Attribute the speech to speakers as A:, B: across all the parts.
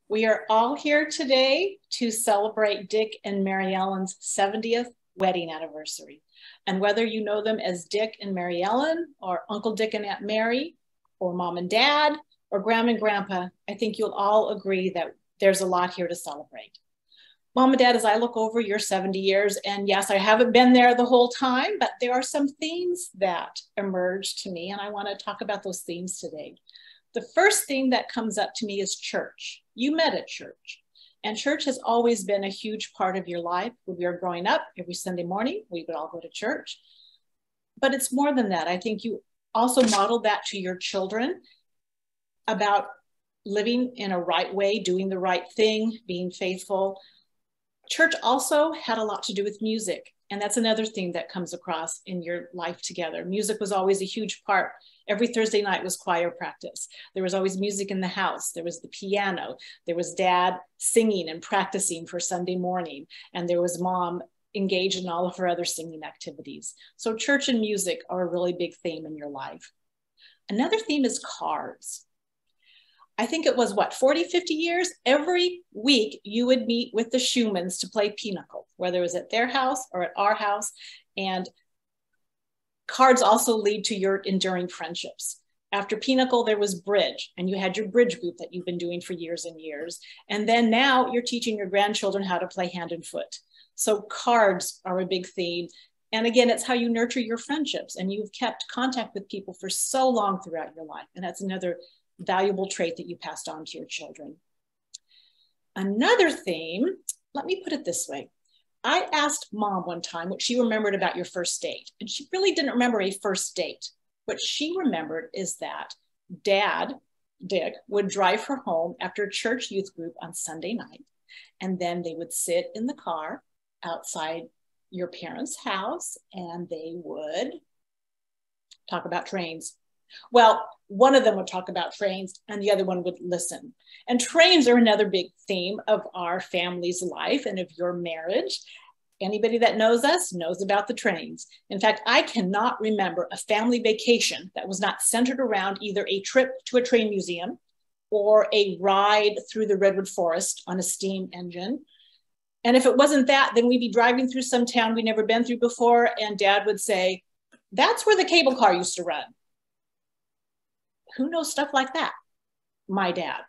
A: We are all here today to celebrate Dick and Mary Ellen's 70th wedding anniversary. And whether you know them as Dick and Mary Ellen, or Uncle Dick and Aunt Mary, or Mom and Dad, or Grandma and Grandpa, I think you'll all agree that there's a lot here to celebrate. Mom and Dad, as I look over your 70 years, and yes, I haven't been there the whole time, but there are some themes that emerge to me, and I want to talk about those themes today. The first thing that comes up to me is church. You met at church, and church has always been a huge part of your life. When we were growing up, every Sunday morning, we would all go to church. But it's more than that. I think you also modeled that to your children about living in a right way, doing the right thing, being faithful. Church also had a lot to do with music. And that's another thing that comes across in your life together. Music was always a huge part. Every Thursday night was choir practice. There was always music in the house. There was the piano. There was Dad singing and practicing for Sunday morning. And there was Mom engaged in all of her other singing activities. So church and music are a really big theme in your life. Another theme is cards. I think it was 40, 50 years, every week you would meet with the Schumans to play pinochle, whether it was at their house or at our house. And cards also lead to your enduring friendships. After pinochle, there was bridge, and you had your bridge group that you've been doing for years and years. And then now you're teaching your grandchildren how to play hand and foot. So cards are a big theme. And again, it's how you nurture your friendships, and you've kept contact with people for so long throughout your life. And that's another valuable trait that you passed on to your children. Another theme, let me put it this way. I asked Mom one time what she remembered about your first date, and she really didn't remember a first date. What she remembered is that Dad, Dick, would drive her home after church youth group on Sunday night, and then they would sit in the car outside your parents' house, and they would talk about trains. Well, one of them would talk about trains and the other one would listen. And trains are another big theme of our family's life and of your marriage. Anybody that knows us knows about the trains. In fact, I cannot remember a family vacation that was not centered around either a trip to a train museum or a ride through the redwood forest on a steam engine. And if it wasn't that, then we'd be driving through some town we'd never been through before, and Dad would say, "That's where the cable car used to run." Who knows stuff like that? My dad.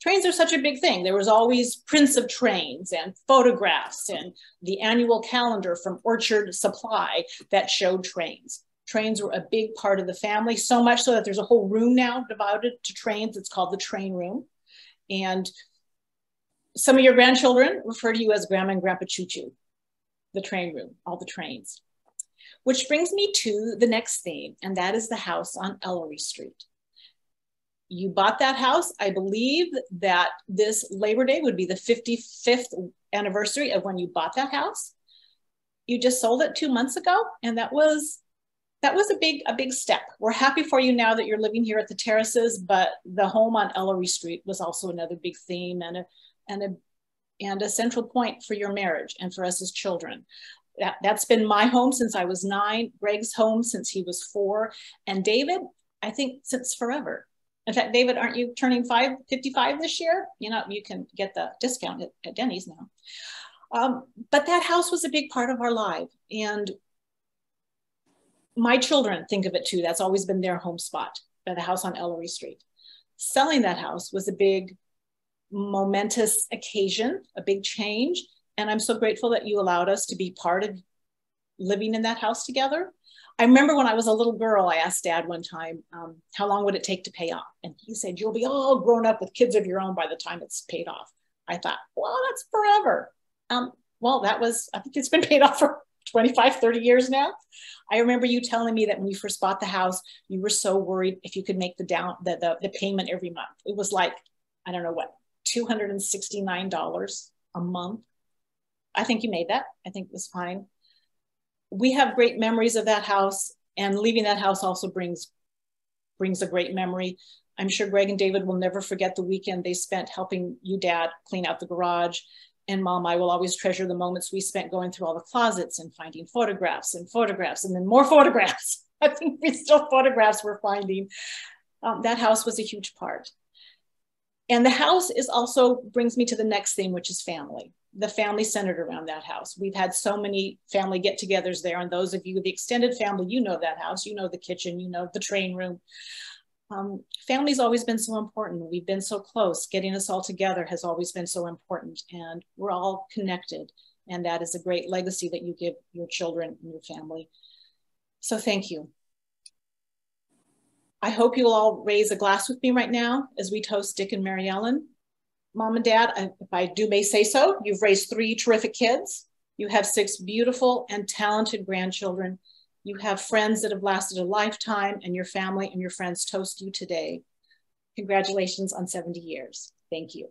A: Trains are such a big thing. There was always prints of trains and photographs and the annual calendar from Orchard Supply that showed trains. Trains were a big part of the family, so much so that there's a whole room now devoted to trains. It's called the train room. And some of your grandchildren refer to you as Grandma and Grandpa Choo Choo, the train room, all the trains. Which brings me to the next theme, and that is the house on Ellery Street. You bought that house. I believe that this Labor Day would be the 55th anniversary of when you bought that house. You just sold it 2 months ago, and that was a big step. We're happy for you now that you're living here at the Terraces, but the home on Ellery Street was also another big theme and a central point for your marriage and for us as children. That's been my home since I was 9, Greg's home since he was 4, and David, I think, since forever. In fact, David, aren't you turning 55 this year? You know, you can get the discount at Denny's now. But that house was a big part of our life. And my children think of it too. That's always been their home spot, the house on Ellery Street. Selling that house was a big, momentous occasion, a big change. And I'm so grateful that you allowed us to be part of living in that house together. I remember when I was a little girl, I asked Dad one time, how long would it take to pay off? And he said, "You'll be all grown up with kids of your own by the time it's paid off." I thought, well, that's forever. Well, I think it's been paid off for 25, 30 years now. I remember you telling me that when you first bought the house, you were so worried if you could make the payment every month. It was like, I don't know what, $269 a month. I think you made that. I think it was fine. We have great memories of that house, and leaving that house also brings a great memory. I'm sure Greg and David will never forget the weekend they spent helping you, Dad, clean out the garage. And Mom, I will always treasure the moments we spent going through all the closets and finding photographs and then more photographs. I think we still photographs we're finding. That house was a huge part. And the house is also brings me to the next theme, which is family. The family centered around that house. We've had so many family get-togethers there, and those of you, the extended family, you know that house, you know the kitchen, you know the train room. Family's always been so important. We've been so close. Getting us all together has always been so important, and we're all connected. And that is a great legacy that you give your children and your family. So thank you. I hope you'll all raise a glass with me right now as we toast Dick and Mary Ellen. Mom and Dad, if I may say so, you've raised 3 terrific kids. You have 6 beautiful and talented grandchildren. You have friends that have lasted a lifetime, and your family and your friends toast you today. Congratulations on 70 years. Thank you.